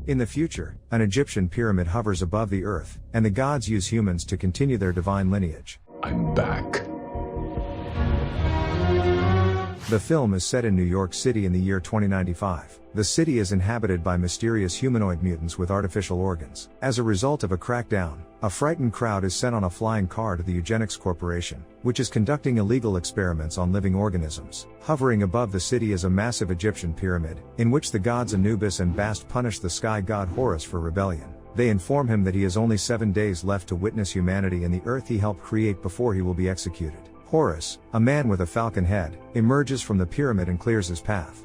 In the future, an Egyptian pyramid hovers above the earth, and the gods use humans to continue their divine lineage. I'm back. The film is set in New York City in the year 2095. The city is inhabited by mysterious humanoid mutants with artificial organs. As a result of a crackdown, a frightened crowd is sent on a flying car to the Eugenics Corporation, which is conducting illegal experiments on living organisms. Hovering above the city is a massive Egyptian pyramid, in which the gods Anubis and Bast punish the sky god Horus for rebellion. They inform him that he has only 7 days left to witness humanity and the earth he helped create before he will be executed. Horus, a man with a falcon head, emerges from the pyramid and clears his path.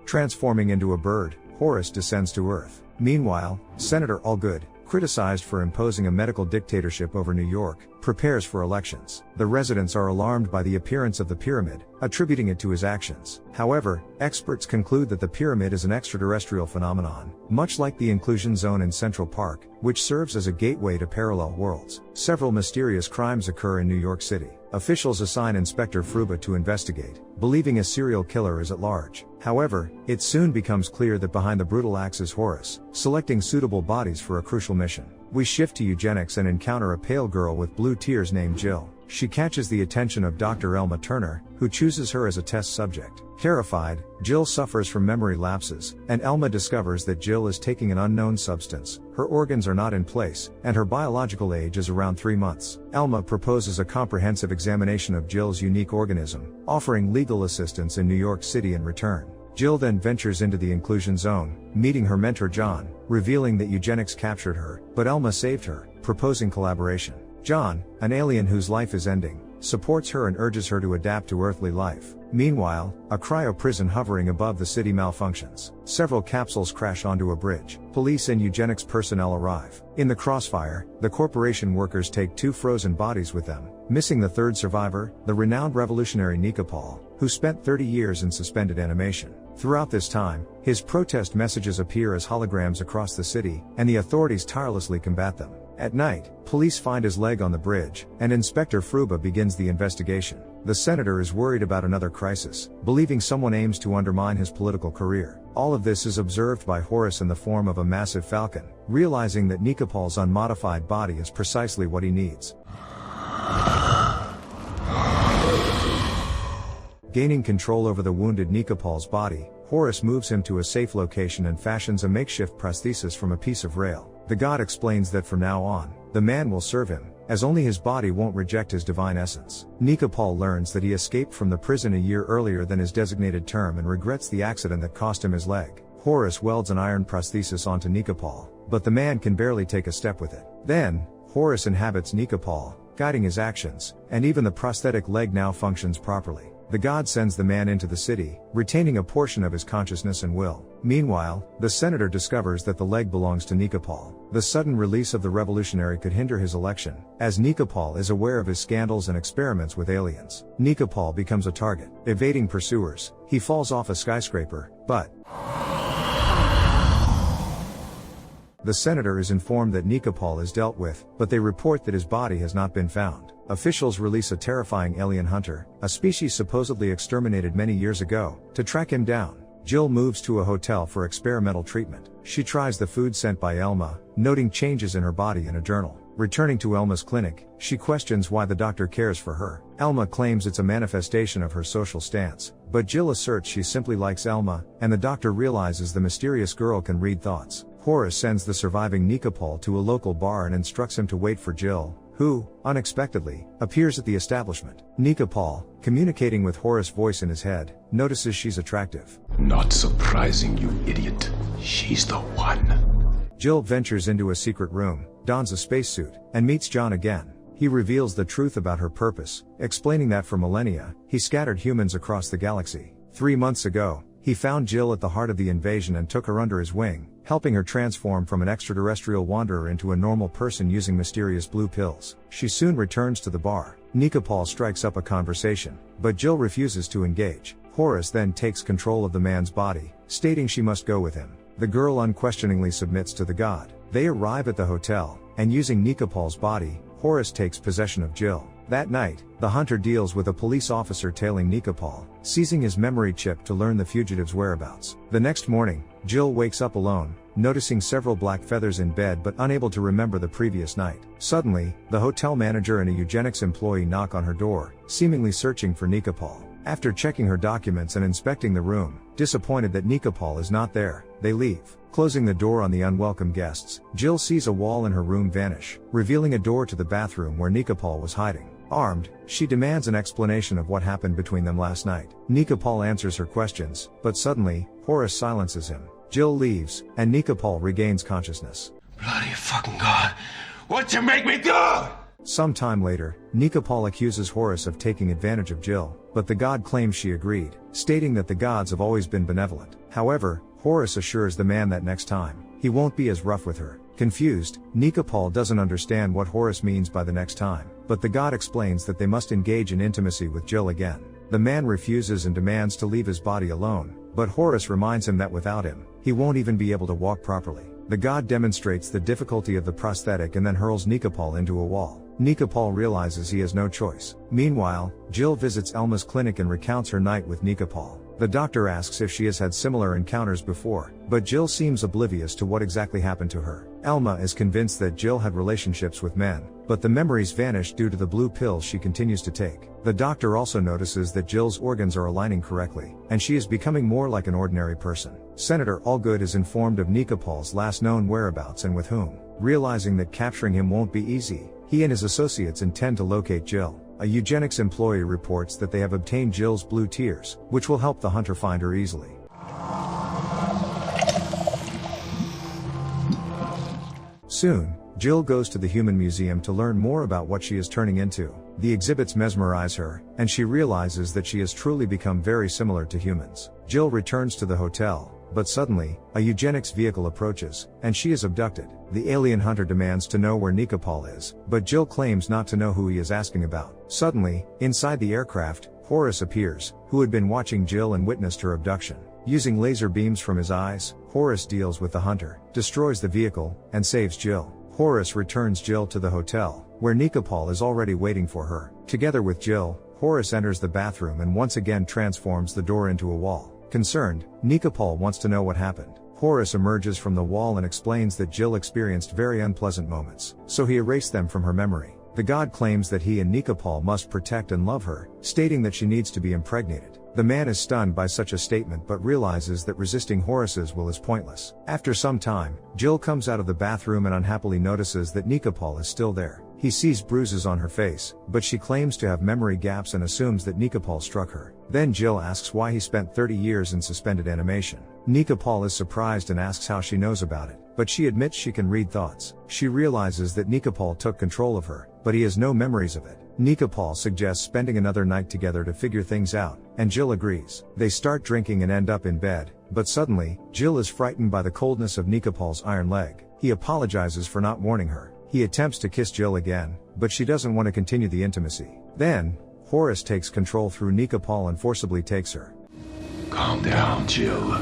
Transforming into a bird, Horus descends to Earth. Meanwhile, Senator Allgood, criticized for imposing a medical dictatorship over New York, prepares for elections. The residents are alarmed by the appearance of the pyramid, attributing it to his actions. However, experts conclude that the pyramid is an extraterrestrial phenomenon, much like the inclusion zone in Central Park, which serves as a gateway to parallel worlds. Several mysterious crimes occur in New York City. Officials assign Inspector Fruba to investigate, believing a serial killer is at large. However, it soon becomes clear that behind the brutal acts is Horus, selecting suitable bodies for a crucial mission. We shift to eugenics and encounter a pale girl with blue tears named Jill. She catches the attention of Dr. Elma Turner, who chooses her as a test subject. Terrified, Jill suffers from memory lapses, and Elma discovers that Jill is taking an unknown substance. Her organs are not in place, and her biological age is around 3 months. Elma proposes a comprehensive examination of Jill's unique organism, offering legal assistance in New York City in return. Jill then ventures into the inclusion zone, meeting her mentor John, revealing that eugenics captured her, but Elma saved her, proposing collaboration. John, an alien whose life is ending, supports her and urges her to adapt to earthly life. Meanwhile, a cryo prison hovering above the city malfunctions. Several capsules crash onto a bridge. Police and eugenics personnel arrive. In the crossfire, the corporation workers take 2 frozen bodies with them, missing the third survivor, the renowned revolutionary Naikap Paul, who spent 30 years in suspended animation. Throughout this time, his protest messages appear as holograms across the city, and the authorities tirelessly combat them. At night, police find his leg on the bridge, and Inspector Fruba begins the investigation. The senator is worried about another crisis, believing someone aims to undermine his political career. All of this is observed by Horus in the form of a massive falcon, realizing that Naikap Paul's unmodified body is precisely what he needs. Gaining control over the wounded Naikap Paul's body, Horus moves him to a safe location and fashions a makeshift prosthesis from a piece of rail. The god explains that from now on, the man will serve him, as only his body won't reject his divine essence. Naikap Paul learns that he escaped from the prison a year earlier than his designated term and regrets the accident that cost him his leg. Horus welds an iron prosthesis onto Naikap Paul, but the man can barely take a step with it. Then, Horus inhabits Naikap Paul, guiding his actions, and even the prosthetic leg now functions properly. The god sends the man into the city, retaining a portion of his consciousness and will. Meanwhile, the senator discovers that the leg belongs to Naikap Paul. The sudden release of the revolutionary could hinder his election, as Naikap Paul is aware of his scandals and experiments with aliens. Naikap Paul becomes a target. Evading pursuers, he falls off a skyscraper, but the senator is informed that Naikap Paul is dealt with, but they report that his body has not been found. Officials release a terrifying alien hunter, a species supposedly exterminated many years ago, to track him down. Jill moves to a hotel for experimental treatment. She tries the food sent by Elma, noting changes in her body in a journal. Returning to Elma's clinic, she questions why the doctor cares for her. Elma claims it's a manifestation of her social stance, but Jill asserts she simply likes Elma, and the doctor realizes the mysterious girl can read thoughts. Horus sends the surviving Naikap Paul to a local bar and instructs him to wait for Jill, who, unexpectedly, appears at the establishment. Naikap Paul, communicating with Horus' voice in his head, notices she's attractive. Not surprising, you idiot. She's the one. Jill ventures into a secret room, dons a spacesuit, and meets John again. He reveals the truth about her purpose, explaining that for millennia, he scattered humans across the galaxy. 3 months ago, he found Jill at the heart of the invasion and took her under his wing, helping her transform from an extraterrestrial wanderer into a normal person using mysterious blue pills. She soon returns to the bar. Naikap Paul strikes up a conversation, but Jill refuses to engage. Horus then takes control of the man's body, stating she must go with him. The girl unquestioningly submits to the god. They arrive at the hotel, and using Naikap Paul's body, Horus takes possession of Jill. That night, the hunter deals with a police officer tailing Naikap Paul, seizing his memory chip to learn the fugitive's whereabouts. The next morning, Jill wakes up alone, noticing several black feathers in bed but unable to remember the previous night. Suddenly, the hotel manager and a eugenics employee knock on her door, seemingly searching for Naikap Paul. After checking her documents and inspecting the room, disappointed that Naikap Paul is not there, they leave. Closing the door on the unwelcome guests, Jill sees a wall in her room vanish, revealing a door to the bathroom where Naikap Paul was hiding. Armed, she demands an explanation of what happened between them last night. Naikap Paul answers her questions, but suddenly, Horus silences him. Jill leaves, and Naikap Paul regains consciousness. Bloody fucking God. What'd you make me do? Some time later, Naikap Paul accuses Horus of taking advantage of Jill, but the god claims she agreed, stating that the gods have always been benevolent. However, Horus assures the man that next time, he won't be as rough with her. Confused, Naikap Paul doesn't understand what Horus means by the next time, but the god explains that they must engage in intimacy with Jill again. The man refuses and demands to leave his body alone, but Horus reminds him that without him, he won't even be able to walk properly. The god demonstrates the difficulty of the prosthetic and then hurls Naikap Paul into a wall. Naikap Paul realizes he has no choice. Meanwhile, Jill visits Elma's clinic and recounts her night with Naikap Paul. The doctor asks if she has had similar encounters before, but Jill seems oblivious to what exactly happened to her. Elma is convinced that Jill had relationships with men, but the memories vanish due to the blue pills she continues to take. The doctor also notices that Jill's organs are aligning correctly, and she is becoming more like an ordinary person. Senator Allgood is informed of Naikap Paul's last known whereabouts and with whom. Realizing that capturing him won't be easy, he and his associates intend to locate Jill. A eugenics employee reports that they have obtained Jill's blue tears, which will help the hunter find her easily. Soon, Jill goes to the Human Museum to learn more about what she is turning into. The exhibits mesmerize her, and she realizes that she has truly become very similar to humans. Jill returns to the hotel, but suddenly, a eugenics vehicle approaches, and she is abducted. The alien hunter demands to know where Naikap Paul is, but Jill claims not to know who he is asking about. Suddenly, inside the aircraft, Horus appears, who had been watching Jill and witnessed her abduction. Using laser beams from his eyes, Horus deals with the hunter, destroys the vehicle, and saves Jill. Horus returns Jill to the hotel, where Naikap Paul is already waiting for her. Together with Jill, Horus enters the bathroom and once again transforms the door into a wall. Concerned, Naikap Paul wants to know what happened. Horus emerges from the wall and explains that Jill experienced very unpleasant moments, so he erased them from her memory. The god claims that he and Naikap Paul must protect and love her, stating that she needs to be impregnated. The man is stunned by such a statement but realizes that resisting Horus's will is pointless. After some time, Jill comes out of the bathroom and unhappily notices that Naikap Paul is still there. He sees bruises on her face, but she claims to have memory gaps and assumes that Naikap Paul struck her. Then Jill asks why he spent 30 years in suspended animation. Naikap Paul is surprised and asks how she knows about it, but she admits she can read thoughts. She realizes that Naikap Paul took control of her, but he has no memories of it. Naikap Paul suggests spending another night together to figure things out, and Jill agrees. They start drinking and end up in bed, but suddenly, Jill is frightened by the coldness of Naikap Paul's iron leg. He apologizes for not warning her. He attempts to kiss Jill again, but she doesn't want to continue the intimacy. Then, Horus takes control through Naikap Paul and forcibly takes her. Calm down, Jill.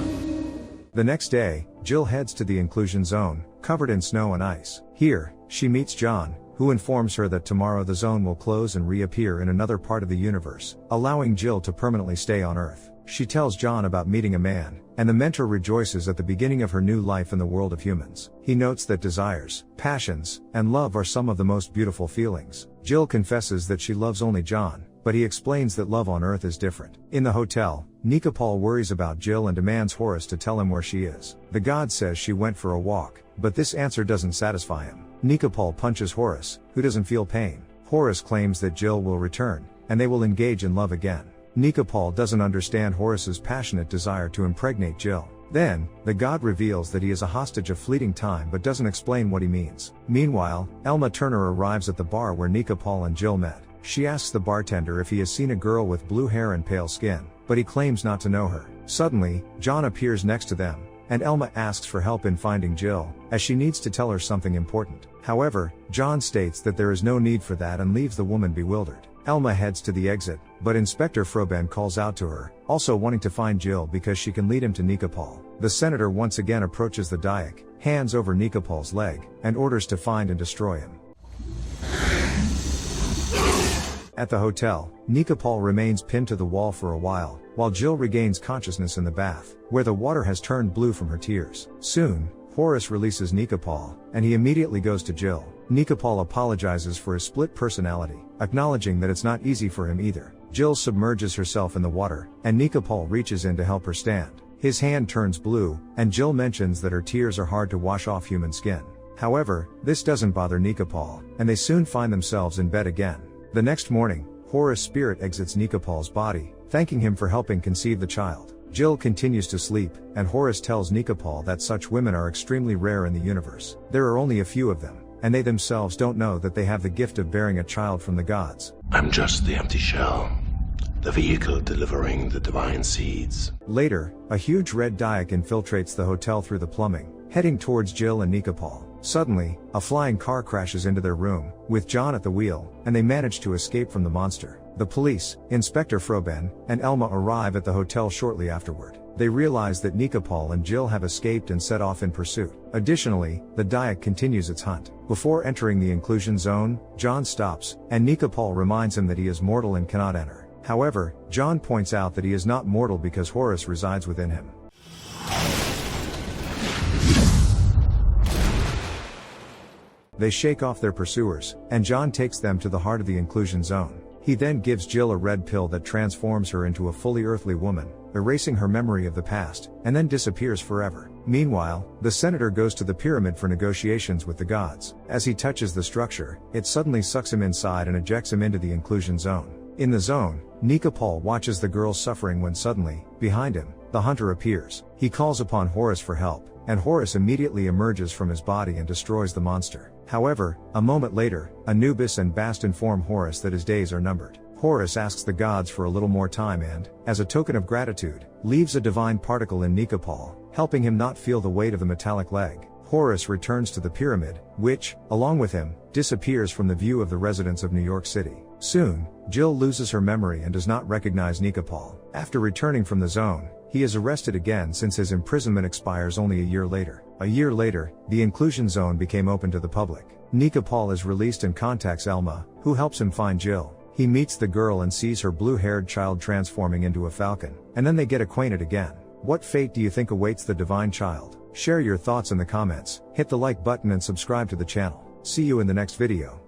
The next day, Jill heads to the inclusion zone, covered in snow and ice. Here, she meets John, who informs her that tomorrow the zone will close and reappear in another part of the universe, allowing Jill to permanently stay on Earth. She tells John about meeting a man, and the mentor rejoices at the beginning of her new life in the world of humans. He notes that desires, passions, and love are some of the most beautiful feelings. Jill confesses that she loves only John, but he explains that love on Earth is different. In the hotel, Naikap Paul worries about Jill and demands Horus to tell him where she is. The god says she went for a walk, but this answer doesn't satisfy him. Naikap Paul punches Horus, who doesn't feel pain. Horus claims that Jill will return, and they will engage in love again. Naikap Paul doesn't understand Horus's passionate desire to impregnate Jill. Then, the god reveals that he is a hostage of fleeting time but doesn't explain what he means. Meanwhile, Elma Turner arrives at the bar where Naikap Paul and Jill met. She asks the bartender if he has seen a girl with blue hair and pale skin, but he claims not to know her. Suddenly, John appears next to them, and Elma asks for help in finding Jill, as she needs to tell her something important. However, John states that there is no need for that and leaves the woman bewildered. Elma heads to the exit, but Inspector Froben calls out to her, also wanting to find Jill because she can lead him to Naikap Paul. The senator once again approaches the Dayak, hands over Naikap Paul's leg, and orders to find and destroy him. At the hotel, Naikap Paul remains pinned to the wall for a while Jill regains consciousness in the bath, where the water has turned blue from her tears. Soon, Horus releases Naikap Paul, and he immediately goes to Jill. Naikap Paul apologizes for his split personality, acknowledging that it's not easy for him either. Jill submerges herself in the water, and Naikap Paul reaches in to help her stand. His hand turns blue, and Jill mentions that her tears are hard to wash off human skin. However, this doesn't bother Naikap Paul, and they soon find themselves in bed again. The next morning, Horus' spirit exits Naikap Paul's body, thanking him for helping conceive the child. Jill continues to sleep, and Horus tells Naikap Paul that such women are extremely rare in the universe. There are only a few of them, and they themselves don't know that they have the gift of bearing a child from the gods. I'm just the empty shell, the vehicle delivering the divine seeds. Later, a huge red Dayak infiltrates the hotel through the plumbing, heading towards Jill and Naikap Paul. Suddenly, a flying car crashes into their room, with John at the wheel, and they manage to escape from the monster. The police, Inspector Froben, and Elma arrive at the hotel shortly afterward. They realize that Naikap Paul and Jill have escaped and set off in pursuit. Additionally, the Dayak continues its hunt. Before entering the inclusion zone, John stops, and Naikap Paul reminds him that he is mortal and cannot enter. However, John points out that he is not mortal because Horus resides within him. They shake off their pursuers, and John takes them to the heart of the inclusion zone. He then gives Jill a red pill that transforms her into a fully earthly woman, erasing her memory of the past, and then disappears forever. Meanwhile, the senator goes to the pyramid for negotiations with the gods. As he touches the structure, it suddenly sucks him inside and ejects him into the inclusion zone. In the zone, Naikap Paul watches the girl suffering when suddenly, behind him, the hunter appears. He calls upon Horus for help, and Horus immediately emerges from his body and destroys the monster. However, a moment later, Anubis and Bast inform Horus that his days are numbered. Horus asks the gods for a little more time and, as a token of gratitude, leaves a divine particle in Naikap Paul, helping him not feel the weight of the metallic leg. Horus returns to the pyramid, which, along with him, disappears from the view of the residents of New York City. Soon, Jill loses her memory and does not recognize Naikap Paul. After returning from the zone, he is arrested again since his imprisonment expires only a year later. A year later, the inclusion zone became open to the public. Naikap Paul is released and contacts Elma, who helps him find Jill. He meets the girl and sees her blue-haired child transforming into a falcon, and then they get acquainted again. What fate do you think awaits the divine child? Share your thoughts in the comments, hit the like button and subscribe to the channel. See you in the next video.